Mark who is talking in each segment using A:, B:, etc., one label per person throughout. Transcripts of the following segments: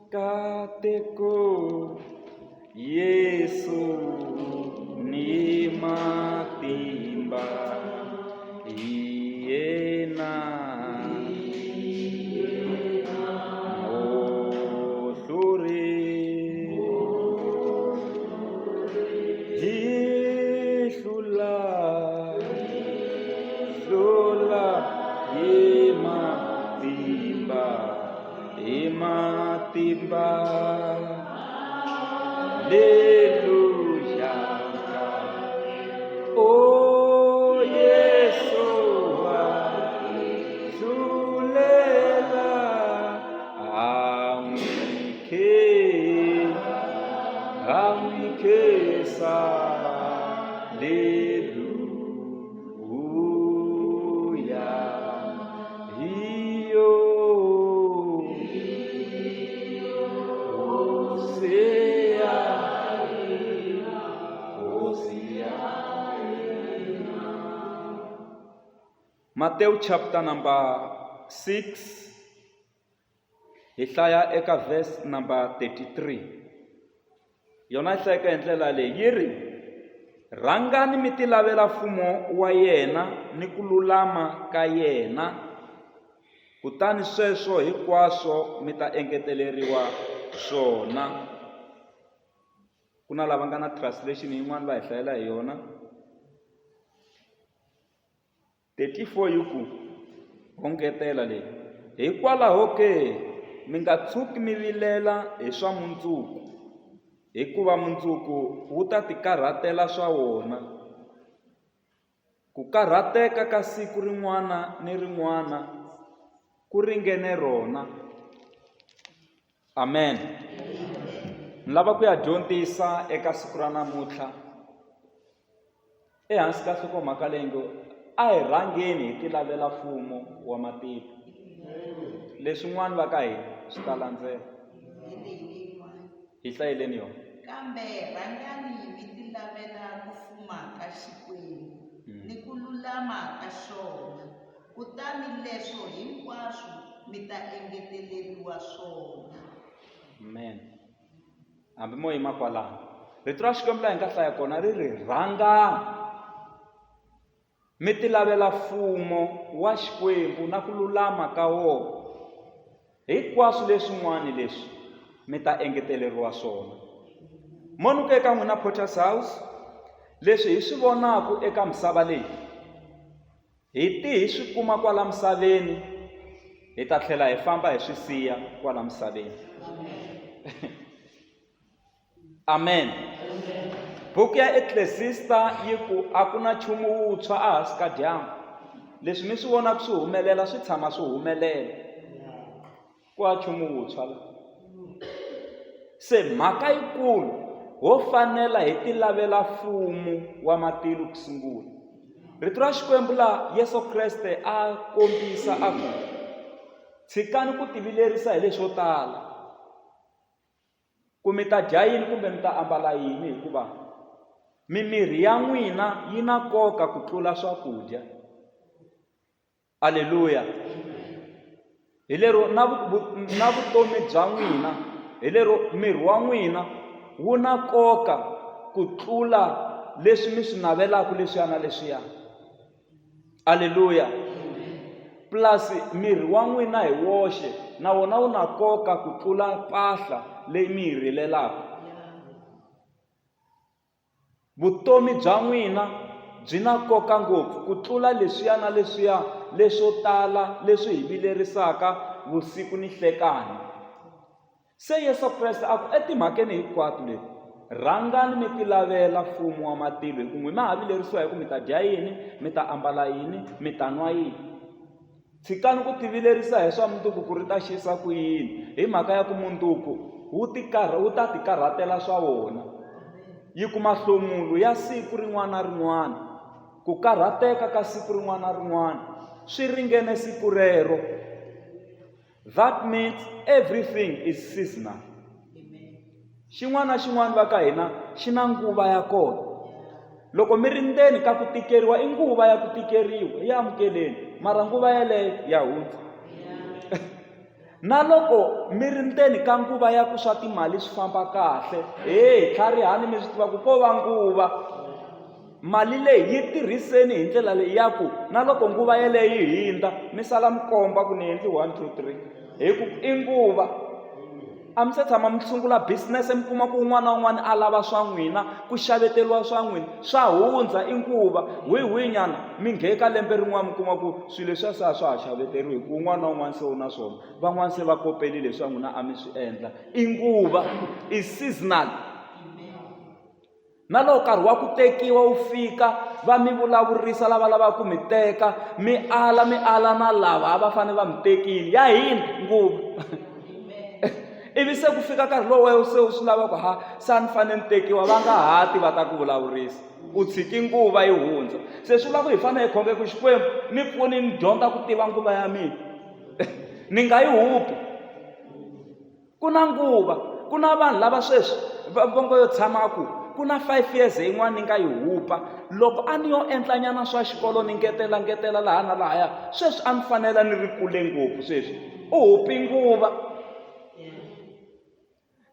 A: Kateko Yesu ni matimba Iena Othuri Hishula Imatimba Aleluya Oh Yeshua Sulela Amike sa Matthew chapter number 6, hi hlaya eka verse number 33. Yona yi hlayeka hi ndlela leyi yi ri, rhangani mi ti lavela mfumo wa yena ni ku lulama ka yena, kutani sweswo hinkwaswo mi ta engeteleriwa swona. Ku na lava nga na translation yin'wana va hi hlayela hi yona 34 yi ku hongetela leyi, hikwalaho ke mi nga tshuki mi vilela hi swa mundzuku, hikuva mundzuku wu ta ti karhatela swa wona. Ku karhateka ka siku rin'wana ni rin'wana ku ringene rona. Amen. Ni lava ku ya dyondzisa eka siku ra namuntlha ehansi ka nhlokomhaka leyi ngo a hi rhangeni hi ti lavela mfumo wa matiko. Leswin'wana va ka hina swi ta landzela. Hi hlayeleni yona.
B: Kambe rhangani mi ti lavela ku fuma ka Xikwembu ni ku lulama ka xona, kutani leswo hinkwaswo mi ta engeteleriwa swona.
A: Amen. Hambi mo yima kwalaho, rito ra Xikwembu laha hi nga hlaya kona ri ri rhangani mi ti lavela mfumo wa Xikwembu na ku lulama ka wona, hinkwaswo leswin'wana leswi mi ta engeteleriwa swona. Monuka eka n'wina Potter's House, leswi hi swi vonaka eka misava leyi hi ti hi swi kuma kwala misaveni, hi ta tlhela hi famba hi swi siya kwala misaveni. Amen. Buku ya Ecclesiastes yi ku a ku na nchumu wuntshwa ehansi ka dyambu. Leswi mi swi vonaka swi humelela swi tshama swi humelela. Ku hava nchumu wuntshwa la. Se mhaka yikulu ho fanela hi ti lavela mfumo wa matilo ku sungula. Rito ra Xikwembu laha Yesu Kreste a kombisa a ku tshikani ku tivilerisa hi leswo tala, ku mi ta dya yini kumbe mi ta ambala yini, hikuva mimiri ya n'wina yi na nkoka ku tlula swakudya. Aleluya. Hi lero na vutomi bya n'wina, hi lero miri wa n'wina wu na nkoka ku tlula leswi mi swi navelaka leswiya na leswiya. Aleluya. Plus miri wa n'wina hi woxe na wona wu na nkoka ku tlula mpahla leyi mi yi rilelaka. Vutomi bya n'wina byi na nkoka ngopfu ku tlula leswiya na leswiya leswo tala leswi hi vilerisaka vusiku ni nhlekani. Se Yesu Kreste a ku etimhakeni hinkwato leti, rhangani mi ti lavela mfumo wa matilo, hi ku n'wina ha vilerisiwa hi ku mi ta dya yini, mi ta ambala yini, mi ta nwa yini. Tshikani ku tivilerisa hi swa mundzuku ku ri ta xisa ku yini, hi mhaka ya ku mundzuku wu ta ti karhatela swa wona. Yi kuma nhlomulo ya siku rin'wana na rin'wana, ku karhateka ka siku rin'wana na rin'wana swi ringene siku rero. That means everything is seasonal. Xin'wana na xin'wana va ka hina xi na nguva ya kona. Loko mi ri ndzeni ka ku tikeriwa i nguva ya ku tikeriwa, yi amukeleni, mara nguva yaleyo ya hundza. na loko mi ri ndzeni ka nguva ya ku swa timali swi famba kahle, tlharihani mi swi tiva ku ko va nguva. Mali leyi yi tirhiseni hi ndlela leyi ya ku na loko nguva yeleyo yi hindza mi sala mi komba ku ni endli 1 2 3 hi ku i nguva. A mi se tshama mi sungula business mi kuma ku un'wana na un'wana a lava swa n'wina, ku xaveteliwa swa n'wina, swa hundza i nguva. Wihi nyana mi nghe ka lembe rin'wana mi kuma ku swilo leswiya swa ha xaveteriwi hi ku un'wana na un'wana se u na swona, van'wana se va koperile swa n'wina a mi swi endla. I nguva, i seasonal. Na loko nkarhi wa ku tekiwa wu fika va mi vulavurisa lava lavaka ku mi teka, mi ala na lava va fanele va mi tekile, ya hina nguva. Ivi se ku fika nkarhi lowu se u swi lava ku se ni fanele ni tekiwa, va nga hati va ta ku vulavurisa, u tshiki nguva yi hundza. Se swi vula ku hi fanele hi khonge ku Xikwembu ni pfuni ni dyondza ku tiva nguva ya mina ni nga yi hupi. Ku na nguva, ku na vanhu lava sweswi va ngo yo tshamaku ku na 5 years yin'wana ni nga yi hupa. Loko a ni yo endla nyana swa xikolo ni ngetela laha na lahaya, sweswi a ni fanela ni ri kule ngopfu sweswi. U hupi nguva.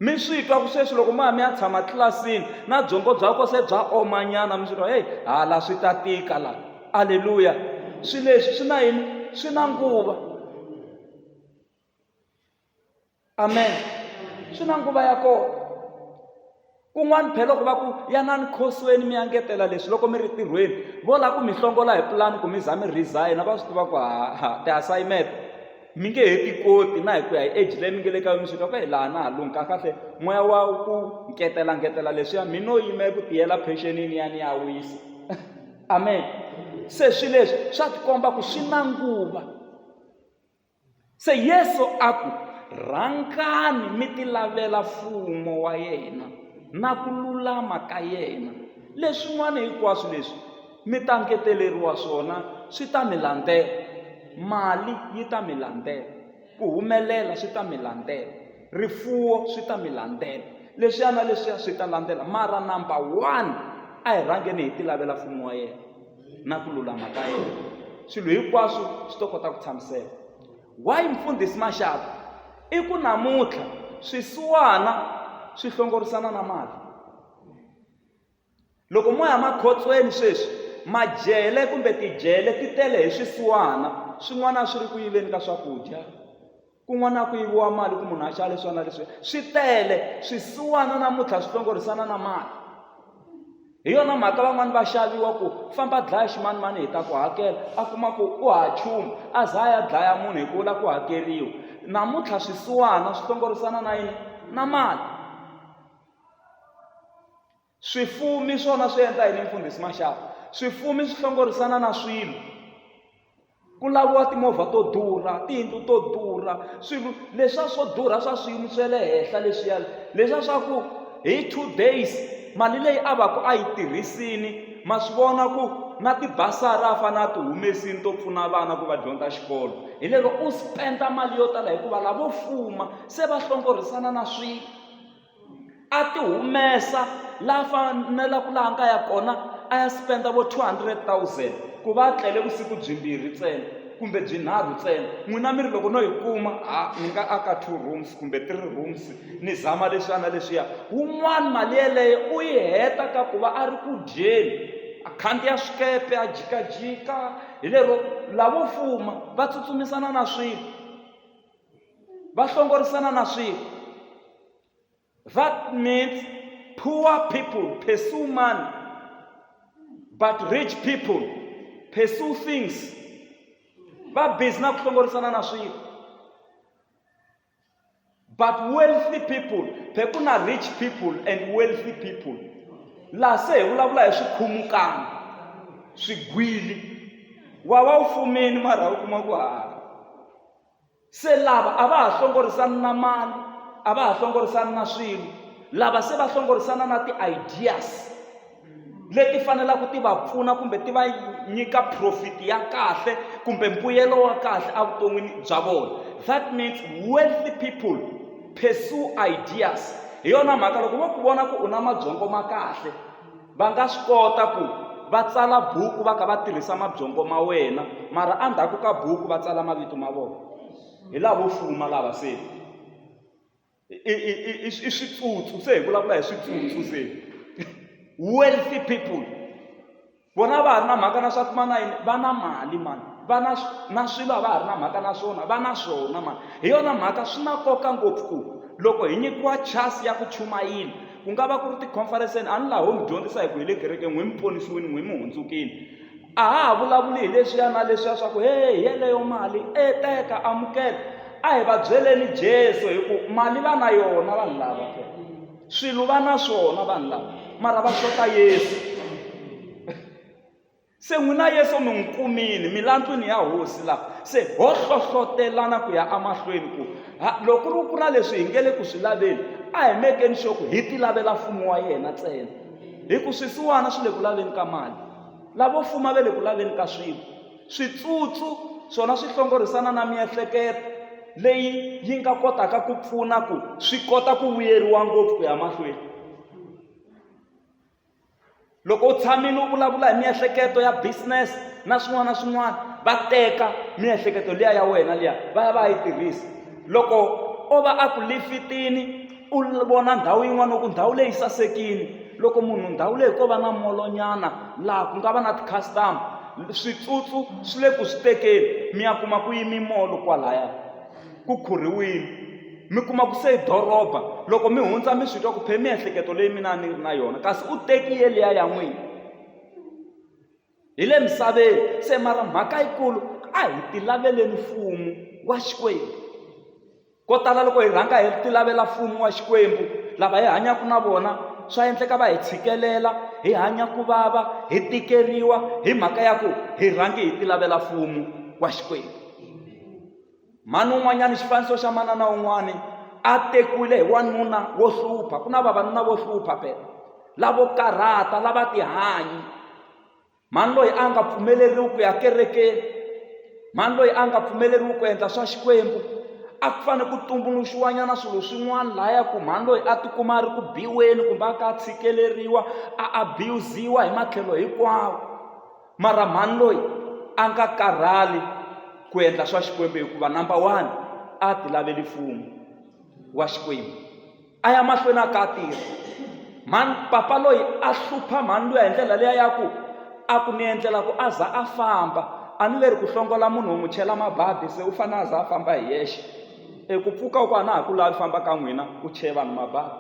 A: Mi swi twa ku sweswi loko mi ya tshama tlilasini na byongo byakwe se bya omanyana, mi swi twa hala swi ta tika la. Aleluya. Swi leswi swi na yini? Swi na nguva. Amen. Swi na nguva ya kona. Kun'wana phela ku va ku yanani khosweni mi ya ngetela leswi loko mi ri tirhweni, vo la ku mi hlongola hi pulani ku mi za mi resign, va swi tiva ku ti-assignment mi nge heti koti na hi ku ya hi age leyi mi nge le ka yo, mi swi twa ku laha na ha lunga kahle moya wa ku ngetela leswiya mi no yime ku tiyela pensionini ya ni ya wisa. Amen. Se swi leswi swa tikomba ku swi na nguva. Se Yesu a ku rhangani mi ti lavela mfumo wa yena na ku lulama ka yena, leswin'wana hinkwaswo leswi mi ta ngeteleriwa swona swi ta mi landzela. Mali yi ta mi landzela, ku humelela swi ta mi landzela, rifuwo swi ta mi landzela, leswiya na leswiya swi ta landzela. Mara number 1 a hi rhangeni hi ti lavela mfumo wa yena na ku lulama ka yena, swilo hinkwaswo swi to kota ku tshamiseka. Why mfundhisi Mashaba? I ku namuntlha swisiwana swi hlongorisana na mali. Loko mo ya makhotsweni sweswi, majele kumbe tijele ti tele hi swisiwana, swin'wana swi ri ku yiveni ka swakudya, kun'wana ku yiviwa mali ku munhu a xava leswiwana leswi swi tele. Swisiwana namuntlha swi hlongorisana na mali. Hi yona mhaka van'wani va xaviwa ku famba dlaya ximanimani hi ta ku hakela, a kuma ku u nchumu, a za ya dlaya munhu hi ku la ku hakeriwa. Namuntlha swisiwana swi hlongorisana na yini? Na mali. Swifumi swona swi endla yini mfundhisi Mashaba? Swifumi swi hlongorisana na swilo. Ku laviwa timovha to durha, tiyindlu to durha, swilo leswiya swo durha swa swiyimo swa le henhla leswiya, leswiya swa ku hi 2 days mali leyi a va ku a yi tirhisini, ma swi vona ku na tibasari a fanele a ti humesini to pfuna vana ku va dyondza xikolo. Hi lero u spenda mali yo tala hikuva lavo fuma se va hlongorisana na swilo. A ti humesa la fanela ku laha nga ya kona a ya spenda vo 200,000 ku va tlele vusiku byimbirhi ntsena kumbe byinharhu ntsena. N'wina mi ri loko no yi kuma ni nga aka 2 rooms kumbe 3 rooms ni zama leswiya na leswiya. Wun'wana mali yeleyo u yi heta ka ku va a ri ku dyeni, a khandziya swikepe, a jikajika. Hi lero lavo fuma va tsutsumisana na swilo, va hlongorisana na swilo. That means poor people pursue money, but rich people pursue things. Va busy na ku hlongorisana na swilo. But wealthy people, ku na rich people and wealthy people. La se hi vulavula hi swikhumukani, swigwili. Wa u fumeni mara u kuma ku se lava a va ha hlongorisana na mali, a va ha hlongorisana na swilo. Lava se va hlongorisana na ti-ideas leti fanelaka ti va pfuna kumbe ti va nyika profit ya kahle kumbe mbuyelo wa kahle evuton'wini bya vona. That means wealthy people pursue ideas. Hi yona mhaka loko vo ku vona ku u na mabyongo ma kahle, va nga swi kota ku va tsala buku va kha va tirhisa mabyongo ma wena, mara endzhaku ka buku va tsala mavito ma vona. hi lavo fuma lava se i switsutsu se hi vulavula hi switsutsu se wealthy people vona va ha ri na mhaka na swa ku manayini va na mali mani va na swilo a va ha ri na mhaka na swona va na swona mani hi yona mhaka swi na nkoka ngopfu ku loko hi nyikiwa chance ya ku chumayini ku nga va ku ri ti-conferenceni a ni laha ho mi dyondzisa hi ku hi le kerekeni n'wi mi ponisiwini n'wi mi hundzukini a ha ha vulavuli hi leswiya na leswiya swa ku hey yeleyo mali teka amukela a hi va byeleni Jesu hi ku mali va na yona vanhu lava swilo va na swona vanhu lava mara va xota Yesu se n'wina Yesu mi n'wi kumini milantwini ya hosi laha se ho hlohlotelana ku ya amahlweni ku loko ku na leswi hi nge le ku swi laveni a hi mekeni sure ku hi ti lavela mfumo wa yena ntsena hi ku swisiwana swi le ku laveni ka mali lavo fuma ve le ku laveni ka swilo switsutsu swona swi hlongorisana na miehleketo leyi yi nga kotaka ku pfuna ku swi kota ku vuyeriwa ngopfu ku ya mahlweni loko u tshamile u vulavula hi miehleketo ya business na swin'wana na swin'wana va teka miehleketo liya ya wena liya va ya va yi tirhisa loko o va a ku lifitini u vona ndhawu yin'wana ku ndhawu leyi sasekini loko munhu ndhawu leyi ko va na molonyana laha ku nga va na ti-custom switsutsu swi le ku swi tekeni mi ya kuma ku yimi molo kwalaya ku khuriwile mi kuma ku se doroba loko mi hundza mi swi twa ku phe miehleketo leyi mina ni na yona kasi u tekile liya ya n'wina hi le misaveni se mara mhaka yikulu a hi ti laveleni mfumo wa Xikwembu ko tala loko hi rhanga hi ti lavela mfumo wa Xikwembu lava hi hanyaka na vona swa endleka va hi tshikelela hi hanya ku vava hi tikeriwa hi mhaka ya ku hi rhangi hi ti lavela mfumo wa Xikwembu mani un'wanyana xifaniso xa manana un'wana a tekiwile hi wanuna wo hlupha ku na vavanuna vo hlupha phela lavo karhata lava tihanyi mani loyi a nga pfumeleriwi ku ya kerekeni mani loyi a nga pfumeleriwi ku endla swa Xikwembu a ku fanele ku tumbuluxiwanyana swilo swin'wana lahaya ku mani loyi a tikuma a ri ku biweni kumbe a ka tshikeleriwa a abusiwa hi matlhelo hinkwawo mara mani loyi a nga karhali ku endla swa Xikwembu hikuva number 1 a ti laveli mfumo wa Xikwembu a ya mahlweni a ka tirha mani papa loyi a hlupha mani loyi hi ndlela leya ya ku a ku ni endlela ku a za a famba a ni leri ku hlongola munhu wo n'wi chela mabadi se u fanele a za a famba hi yexe ku pfuka ku a na ha ku lavi famba ka n'wina u chhe vanhu mabadi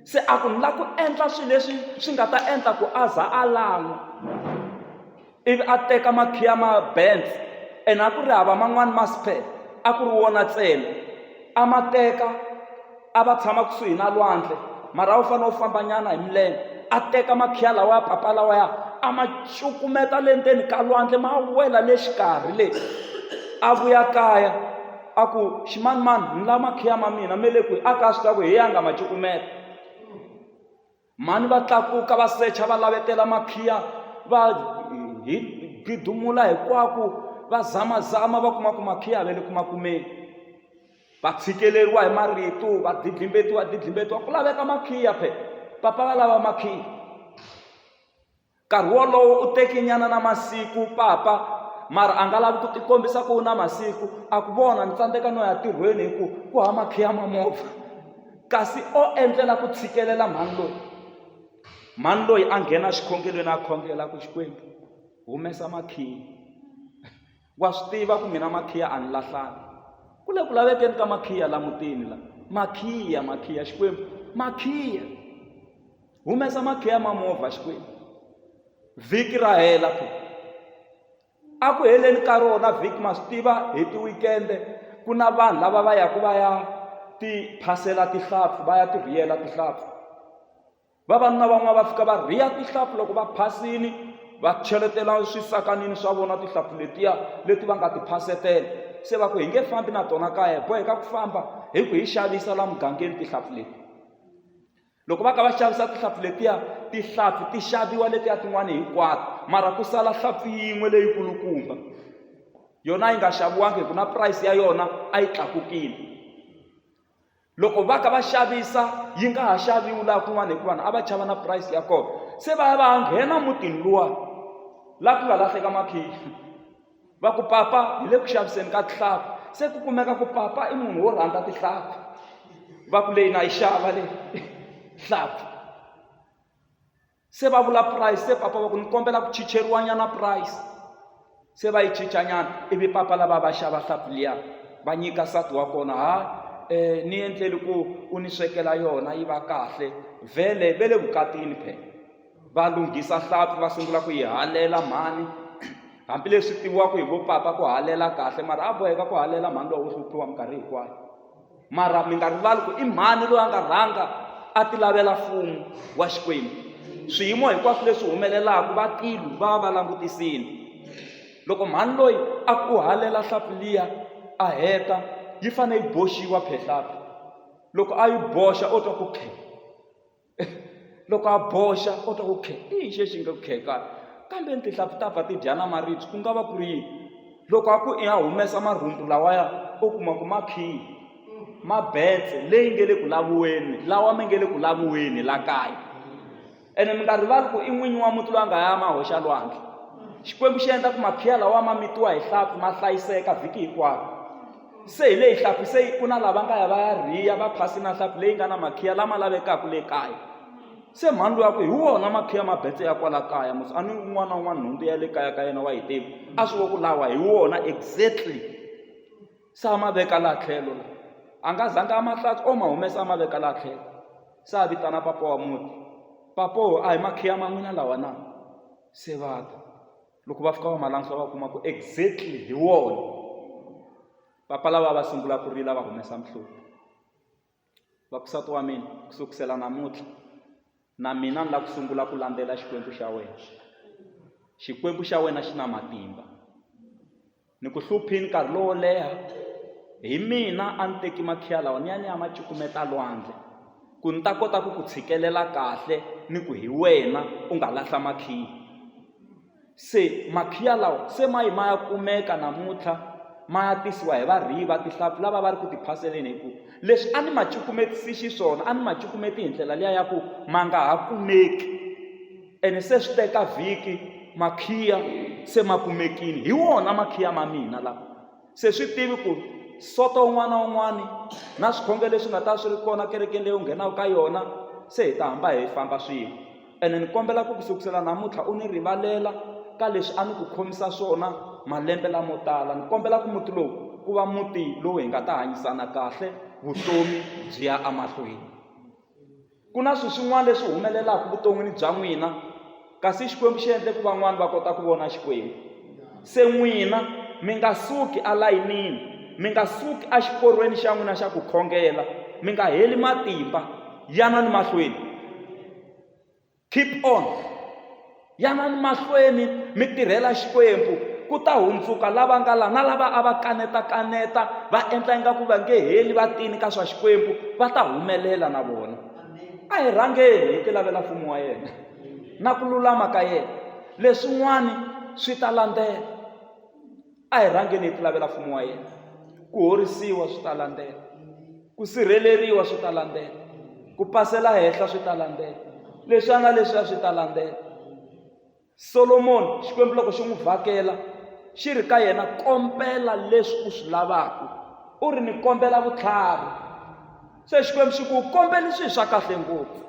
A: se a ku ni lava ku endla swilo leswi swi nga ta endla ku a za a lan'wa ivi a teka makhiya ma-Benz ene a ku ri hava man'wani masipele a ku ri wona ntsena a ma teka a va tshama kusuhi na lwandle mara u fanele u fambanyana hi milenge a teka makhiya lawa ya papa lawaya a ma cukumeta le ndzeni ka lwandle ma wela le xikarhi le a vuya kaya a ku ximanimani ni lava makhiya ma mina me le kwihi a ka swi tiva ku hi yanga ma cukumeta mani va tlakuka va secha va lavetela makhiya va gidumula hinkwako va zamazama va kuma ku makhiya ve le ku makumeni va tshikeleriwa hi marito va didlimbetiwa ku laveka makhiya phe papa va lava makhiya nkarhi wolowo u tekinyana na masiku papa mara a nga lavi ku tikombisa ku u na masiku a ku vona ni tsandzeka no ya tirhweni hi ku hava makhiya ma movha kasi o endlela ku tshikelela mani loyi a nghena xikhongelweni a khongela ku Xikwembu humesa makhiya wa swi tiva ku mina makhiya a ni lahlanga ku le ku lavekeni ka makhiya la mutini la makhiya Xikwembu makhiya humesa makhiya ma movha Xikwembu vhiki ra hela phe a ku heleni ka rona vhiki ma swi tiva hi ti-weekend ku na vanhu lava va yaku va ya ti phasela tihlampfi va ya ti rhiyela tihlampfi vavanuna van'wana va fika va rhiya tihlampfi loko va phasini va cheletela swisakanini swa vona tihlampfi letiya leti va nga ti phasetela se va ku hi nge fambi na tona kaya hi boheka ku famba hi ku hi xavisa la mugangeni tihlampfi leti loko va ka va xavisa tihlampfi letiya tihlampfi ti xaviwa letiya tin'wana hinkwato mara ku sala hlampfi yin'we leyi kulukumba yona yi nga xaviwangi hi ku na price ya yona a yi tlakukile loko va ka va xavisa yi nga ha xaviwi laha kun'wana hikuva vanhu a va chava na price ya kona se va ya va nghena mutini luwa laha ku nga lahleka makhiya va ku papa hi le ku xaviseni ka tihlampfi se ku kumeka ku papa i munhu wo rhandza tihlampfi va ku leyi na yi xava leyi hlampfi se va vula price se papa va ku ni kombela ku chicheriwa nyana price se va yi chicha nyana ivi papa lava va xava hlampfi liya va nyika nsati wa kona ni endleli ku u ni swekela yona yi va kahle vele ve le vukatini phela va lunghisa hlampfi va sungula ku yi halela mhani hambileswi tiviwaka hi vo papa ku halela kahle mara a boheka ku halela mhani lowu hluphiwa minkarhi hinkwayo mara mi nga rivali ku i mhani loyi a nga rhanga a ti lavela mfumo wa Xikwembu swiyimo hinkwaswo leswi humelelaka va tilo va langutisini loko mhani loyi a ku halela hlampfi liya a heta yi fanele yi boxiwa phehlampfi loko a yi boxa o twa ku khe loko a boxa o twa ku khe i xexi nga ku kheka kambe tihlampfi ta pfa ti dya na maribye ku nga va ku ri yini loko a ku i ya humesa marhumbu lawaya u kuma ku makhiyi mabetse leyi nge le ku laviweni lawa mi nge le ku laviweni la kaya ene mi nga rivali ku i n'winyi wa muti loyi a nga ya ma hoxa lwandle Xikwembu xi endla ku makhiya lawa ma mitiwa hi hlampfi ma hlayiseka vhiki hinkwayo se hi leyi hlampfi se ku na lava nga ya va ya riya va phasi na hlampfi leyi nga na makhiya lama lavekaka le kaya se mhani loyi ya ku hi wona makhiya mabetse ya kwala kaya musi a ni un'wana na un'wana nhundzu ya le kaya ka yena wa hi tivi a swi vo ku lawa hi wona exactly se a ma veka laha tlhelo la a nga zanga a mahlatsi o ma humesa a ma veka laha tlhelo se a vitana papa wa muti papo a hi makhiya ma n'wina lawa na se vata loko va fika va malangisa va kuma ku exactly hi wona papa lava va sungula ku rila va humesa mhluphi va ku nsati wa mina ku sukusela namuntlha na mina ni lava ku sungula ku landzela Xikwembu xa wena Xikwembu xa wena xi na matimba ni ku hluphini nkarhi lowo leha hi mina a ni teki makhiya lawa ni ya ni ya ma cukumeta lwandle ku ni ta kota ku ku tshikelela kahle ni ku hi wena u nga lahla makhiya se makhiya lawa se ma ya kumeka namuntlha ma ya tisiwa hi variva tihlampfi lava va ri ku tiphaseleni hi ku leswi a ni ma cukumetisi xiswona a ni ma cukumeti hi ndlela liya ya ku ma nga ha kumeki ene se swi teka vhiki makhiya se ma kumekini hi wona makhiya ma mina lawa se swi tivi ku soto un'wana na un'wana na swikhongelo leswi nga ta swi ri kona kerekeni leyi u nghenaka ka yona se hi ta hamba hi famba swin'we ene ni kombela ku kusukusela namuntlha u ni rivalela ka leswi a ni ku khomisa swona malembe lamo tala ni kombela ku muti lowu ku va muti lowu hi nga ta hanyisana kahle vutomi byi ya emahlweni ku na swilo swin'wana leswi humelelaka vuton'wini bya n'wina kasi Xikwembu xi endle ku van'wani va kota ku vona Xikwembu se n'wina mi nga suki alayinini mi nga suki a xiporweni xa n'wina xa ku khongela mi nga heli matimba yana ni mahlweni keep on yana ni mahlweni mi tirhela Xikwembu ku ta hundzuka lava nga la na lava a va kaneta va endla ingaku va nge heli va tini ka swa Xikwembu va ta humelela na vona a hi rhangeni hi ti lavela mfumo wa yena na ku lulama ka yena leswin'wani swi ta landzela a hi rhangeni hi ti lavela mfumo wa yena ku horisiwa swi ta landzela ku sirheleriwa swi ta landzela ku pasela henhla swi ta landzela leswiya swi ta landzela Solomon Xikwembu loko xi n'wi vhakela xi ri ka yena kombela leswi u swi lavaka u ri ni kombela vutlhari se Xikwembu xi ku kombeli swilo swa kahle ngopfu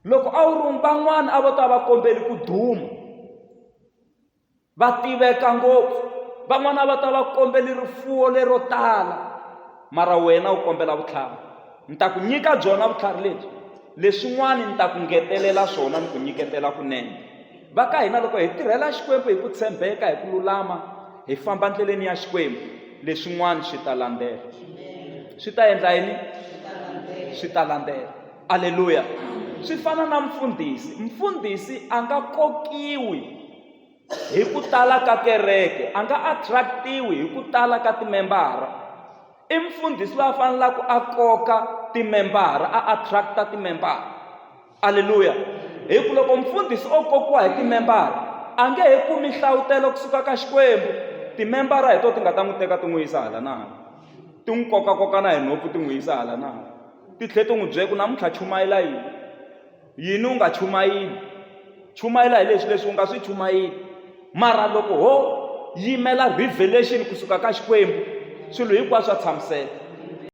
A: loko a wu ri van'wana a vo ta va kombeli ku duma va tiveka ngopfu van'wana va ta va kombeli rifuwo lero tala mara wena u kombela vutlhari ni ta ku nyika byona vutlhari lebyi leswin'wana ni ta ku ngetelela swona ni ku nyiketela kunene va ka hina loko hi tirhela Xikwembu hi ku tshembeka hi ku lulama hi famba ndleleni ya Xikwembu leswin'wana swi ta landzela swi ta endla yini swi ta landzela aleluya swi fana na mfundhisi a nga kokiwi hi ku tala ka kereke a nga attractiwi hi ku tala ka timembara i mfundhisi loyi a fanelaka a koka timembara a attracta timembara aleluya hi ku loko mfundhisi o kokiwa hi timembara a nge he kumi nhlawutelo kusuka ka Xikwembu timembara hi to ti nga ta n'wi teka ti n'wi yisa hala na ti n'wi kokakoka na hi nhompfu ti n'wi yisa hala na ti tlhe ti n'wi byela ku namuntlha chumayela yini u nga chumayeli chumayela hi leswi u nga swi chumayeli mara loko yimela revelation kusuka ka Xikwembu swilo hinkwaswo swa tshamiseka